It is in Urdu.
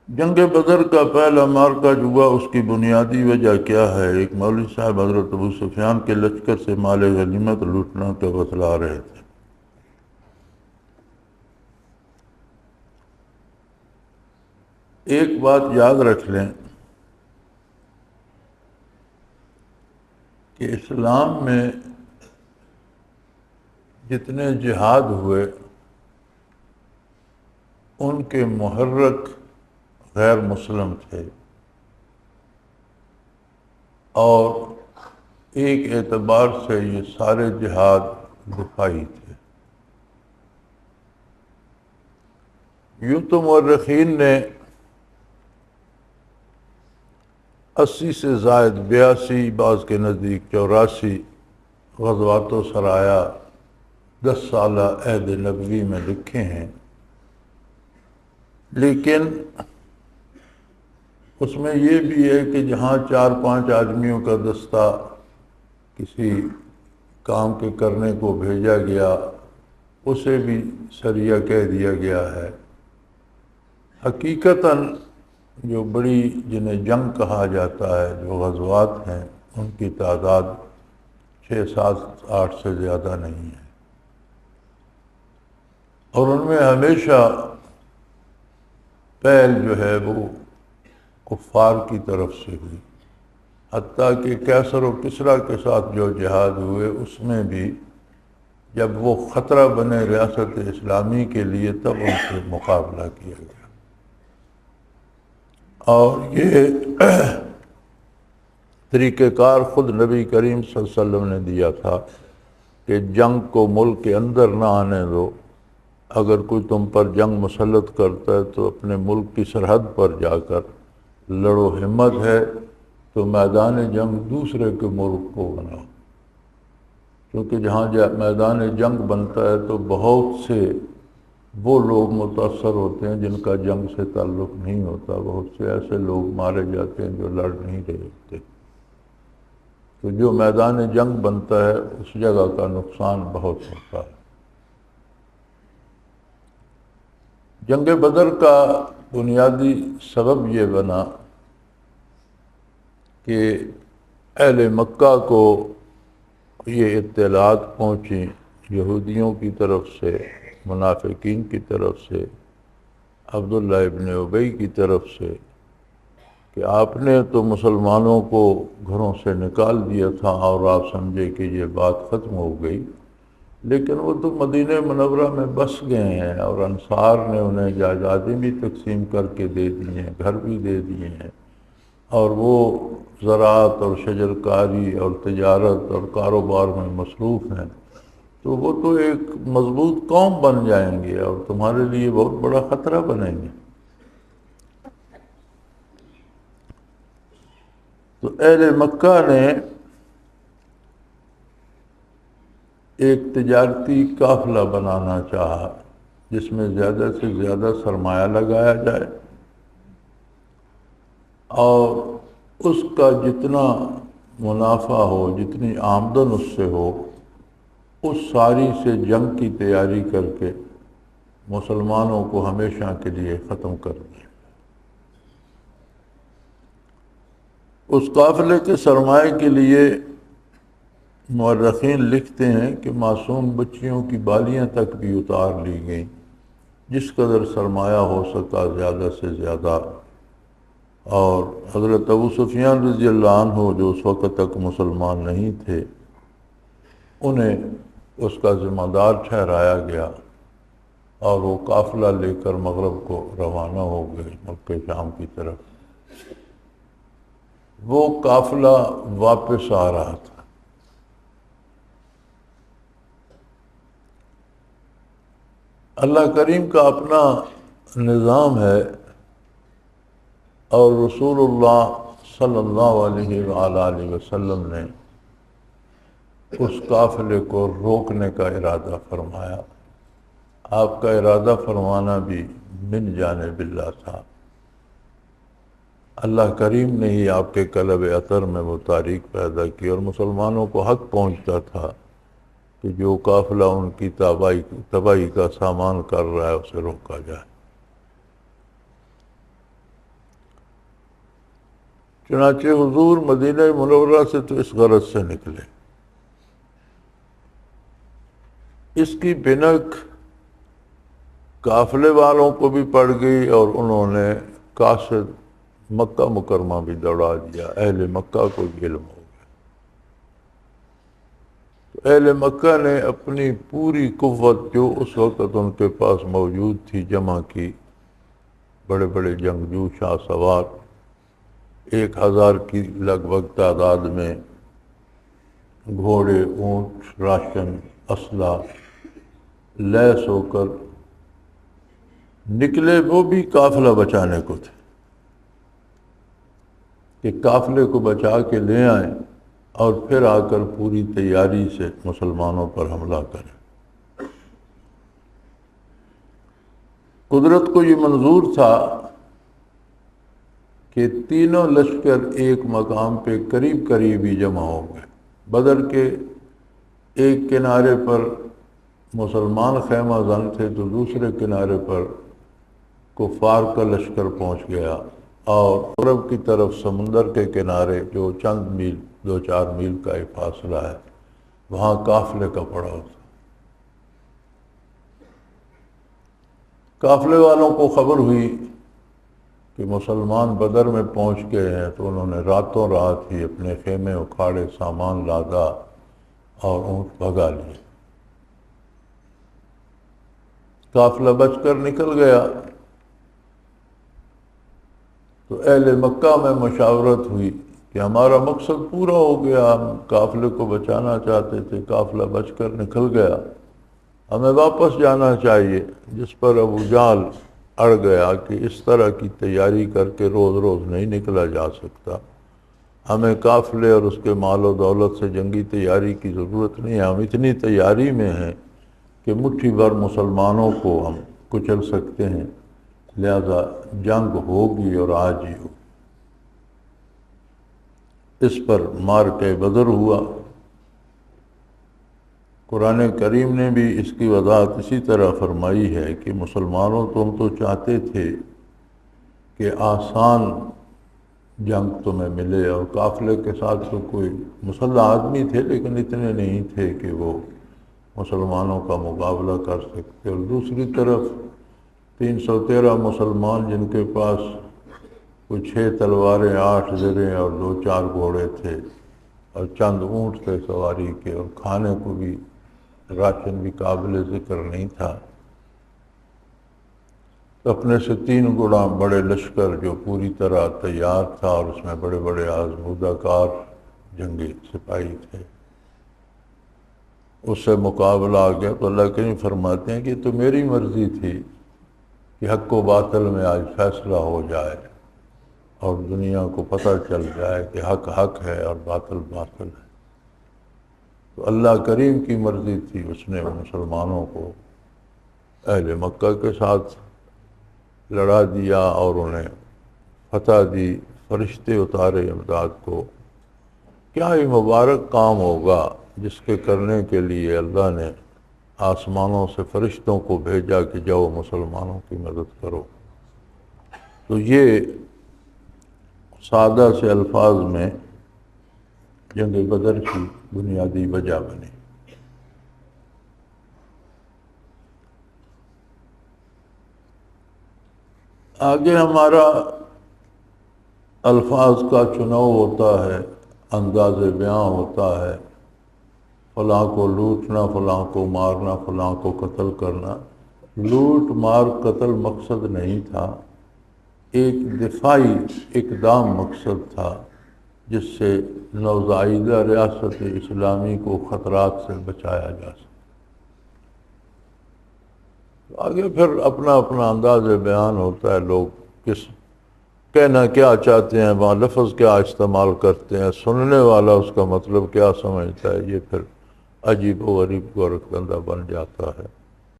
جنگ بدر کا پہلا معرکہ جو ہوا اس کی بنیادی وجہ کیا ہے؟ ایک مولوی صاحب حضرت ابو سفیان کے لشکر سے مال غنیمت لوٹنا کا بتلا رہے تھے۔ ایک بات یاد رکھ لیں کہ اسلام میں جتنے جہاد ہوئے ان کے محرک غیر مسلم تھے، اور ایک اعتبار سے یہ سارے جہاد دفاعی تھے۔ یوں تو مورخین نے 80 سے زائد 82، بعض کے نزدیک 84 غزوات و سرایا 10 سالہ عہد نبوی میں لکھے ہیں، لیکن اس میں یہ بھی ہے کہ جہاں 4-5 آدمیوں کا دستہ کسی کام کے کرنے کو بھیجا گیا اسے بھی سریہ کہہ دیا گیا ہے۔ حقیقتاً جو بڑی جنہیں جنگ کہا جاتا ہے، جو غزوات ہیں، ان کی تعداد 6-7-8 سے زیادہ نہیں ہے، اور ان میں ہمیشہ پہل جو ہے وہ کفار کی طرف سے ہوئی۔ حتیٰ کہ کیسر و کسریٰ کے ساتھ جو جہاد ہوئے اس میں بھی جب وہ خطرہ بنے ریاست اسلامی کے لیے تب ان سے مقابلہ کیا گیا، اور یہ طریقہ کار خود نبی کریم صلی اللہ علیہ وسلم نے دیا تھا کہ جنگ کو ملک کے اندر نہ آنے دو، اگر کوئی تم پر جنگ مسلط کرتا ہے تو اپنے ملک کی سرحد پر جا کر لڑو، ہمت ہے تو میدان جنگ دوسرے کے ملک کو بناؤ، کیونکہ جہاں میدان جنگ بنتا ہے تو بہت سے وہ لوگ متاثر ہوتے ہیں جن کا جنگ سے تعلق نہیں ہوتا، بہت سے ایسے لوگ مارے جاتے ہیں جو لڑ نہیں رہے ہوتے، تو جو میدان جنگ بنتا ہے اس جگہ کا نقصان بہت ہوتا ہے۔ جنگ بدر کا بنیادی سبب یہ بنا کہ اہل مکہ کو یہ اطلاعات پہنچیں یہودیوں کی طرف سے، منافقین کی طرف سے، عبداللہ ابن ابی کی طرف سے، کہ آپ نے تو مسلمانوں کو گھروں سے نکال دیا تھا اور آپ سمجھے کہ یہ بات ختم ہو گئی، لیکن وہ تو مدینہ منورہ میں بس گئے ہیں، اور انصار نے انہیں جائیدادیں بھی تقسیم کر کے دے دی ہیں، گھر بھی دے دیے ہیں، اور وہ زراعت اور شجرکاری اور تجارت اور کاروبار میں مصروف ہیں، تو وہ تو ایک مضبوط قوم بن جائیں گے اور تمہارے لیے بہت بڑا خطرہ بنیں گے۔ تو اہل مکہ نے ایک تجارتی قافلہ بنانا چاہا جس میں زیادہ سے زیادہ سرمایہ لگایا جائے، اور اس کا جتنا منافع ہو، جتنی آمدن اس سے ہو، اس ساری سے جنگ کی تیاری کر کے مسلمانوں کو ہمیشہ کے لیے ختم کر دیں۔ اس قافلے کے سرمایے کے لیے مورخین لکھتے ہیں کہ معصوم بچیوں کی بالیاں تک بھی اتار لی گئیں، جس قدر سرمایہ ہو سکا زیادہ سے زیادہ، اور حضرت ابو سفیان رضی اللہ عنہ جو اس وقت تک مسلمان نہیں تھے انہیں اس کا ذمہ دار ٹھہرایا گیا، اور وہ قافلہ لے کر مغرب کو روانہ ہو گئے مکہ شام کی طرف۔ وہ قافلہ واپس آ رہا تھا، اللہ کریم کا اپنا نظام ہے، اور رسول اللہ صلی اللہ علیہ وآلہ وسلم نے اس قافلے کو روکنے کا ارادہ فرمایا۔ آپ کا ارادہ فرمانا بھی من جانب اللہ تھا، اللہ کریم نے ہی آپ کے قلب اطہر میں وہ تاریخ پیدا کی، اور مسلمانوں کو حق پہنچتا تھا کہ جو قافلہ ان کی تباہی کا سامان کر رہا ہے اسے روکا جائے۔ چنانچہ حضور مدینہ منورہ سے تو اس غرض سے نکلے، اس کی بھنک قافلے والوں کو بھی پڑ گئی اور انہوں نے قاصد مکہ مکرمہ بھی دوڑا دیا، اہل مکہ کو بھی علم ہو گیا۔ تو اہل مکہ نے اپنی پوری قوت جو اس وقت ان کے پاس موجود تھی جمع کی، بڑے بڑے جنگجو شاہ سوار 1000 کی لگ بھگ تعداد میں، گھوڑے، اونٹ، راشن، اسلحہ لیس ہو کر نکلے، وہ بھی قافلہ بچانے کو تھے کہ قافلے کو بچا کے لے آئیں اور پھر آ کر پوری تیاری سے مسلمانوں پر حملہ کریں۔ قدرت کو یہ منظور تھا کہ تینوں لشکر ایک مقام پہ قریب قریب ہی جمع ہو گئے۔ بدر کے ایک کنارے پر مسلمان خیمہ زن تھے تو دوسرے کنارے پر کفار کا لشکر پہنچ گیا، اور عرب کی طرف سمندر کے کنارے جو چند میل 2-4 میل کا ایک فاصلہ ہے، وہاں قافلے کا پڑاؤ تھا۔ قافلے والوں کو خبر ہوئی کہ مسلمان بدر میں پہنچ گئے ہیں، تو انہوں نے راتوں رات ہی اپنے خیمے اکھاڑے، سامان لادا اور اونٹ بھگا لیے۔ قافلہ بچ کر نکل گیا تو اہل مکہ میں مشاورت ہوئی کہ ہمارا مقصد پورا ہو گیا، ہم قافلے کو بچانا چاہتے تھے، قافلہ بچ کر نکل گیا، ہمیں واپس جانا چاہیے۔ جس پر ابو جہل اڑ گیا کہ اس طرح کی تیاری کر کے روز روز نہیں نکلا جا سکتا، ہمیں قافلے اور اس کے مال و دولت سے جنگی تیاری کی ضرورت نہیں ہے، ہم اتنی تیاری میں ہیں کہ مٹھی بھر مسلمانوں کو ہم کچل سکتے ہیں، لہذا جنگ ہوگی اور آج ہی ہو۔ اس پر معرکہ بدر ہوا۔ قرآن کریم نے بھی اس کی وضاحت اسی طرح فرمائی ہے کہ مسلمانوں تم تو چاہتے تھے کہ آسان جنگ تمہیں ملے، اور قافلے کے ساتھ تو کوئی مسلح آدمی تھے لیکن اتنے نہیں تھے کہ وہ مسلمانوں کا مقابلہ کر سکتے، اور دوسری طرف 313 مسلمان جن کے پاس کوئی 6 تلواریں، 8 زریں اور 2-4 گھوڑے تھے اور چند اونٹ تھے سواری کے، اور کھانے کو بھی راشن بھی قابل ذکر نہیں تھا۔ اپنے سے 3 گنا بڑے لشکر جو پوری طرح تیار تھا، اور اس میں بڑے بڑے آزمودہ کار جنگی سپاہی تھے، اس سے مقابلہ آ گیا۔ تو اللہ کریم فرماتے ہیں کہ تو میری مرضی تھی کہ حق و باطل میں آج فیصلہ ہو جائے اور دنیا کو پتہ چل جائے کہ حق حق ہے اور باطل باطل ہے۔ تو اللہ کریم کی مرضی تھی، اس نے مسلمانوں کو اہل مکہ کے ساتھ لڑا دیا اور انہیں فتح دی، فرشتے اتارے امداد کو۔ کیا ہی مبارک کام ہوگا جس کے کرنے کے لیے اللہ نے آسمانوں سے فرشتوں کو بھیجا کہ جاؤ مسلمانوں کی مدد کرو۔ تو یہ سادہ سے الفاظ میں جنگ بدر کی بنیادی وجہ بنی۔ آگے ہمارا الفاظ کا چناؤ ہوتا ہے، انداز بیاں ہوتا ہے، فلاں کو لوٹنا، فلاں کو مارنا، فلاں کو قتل کرنا۔ لوٹ مار قتل مقصد نہیں تھا، ایک دفاعی اقدام مقصد تھا جس سے نوزائیدہ ریاست اسلامی کو خطرات سے بچایا جا سکے۔ آگے پھر اپنا اپنا انداز بیان ہوتا ہے، لوگ کس کہنا کیا چاہتے ہیں، وہاں لفظ کیا استعمال کرتے ہیں، سننے والا اس کا مطلب کیا سمجھتا ہے، یہ پھر عجیب و غریب گورکھدندہ بن جاتا ہے۔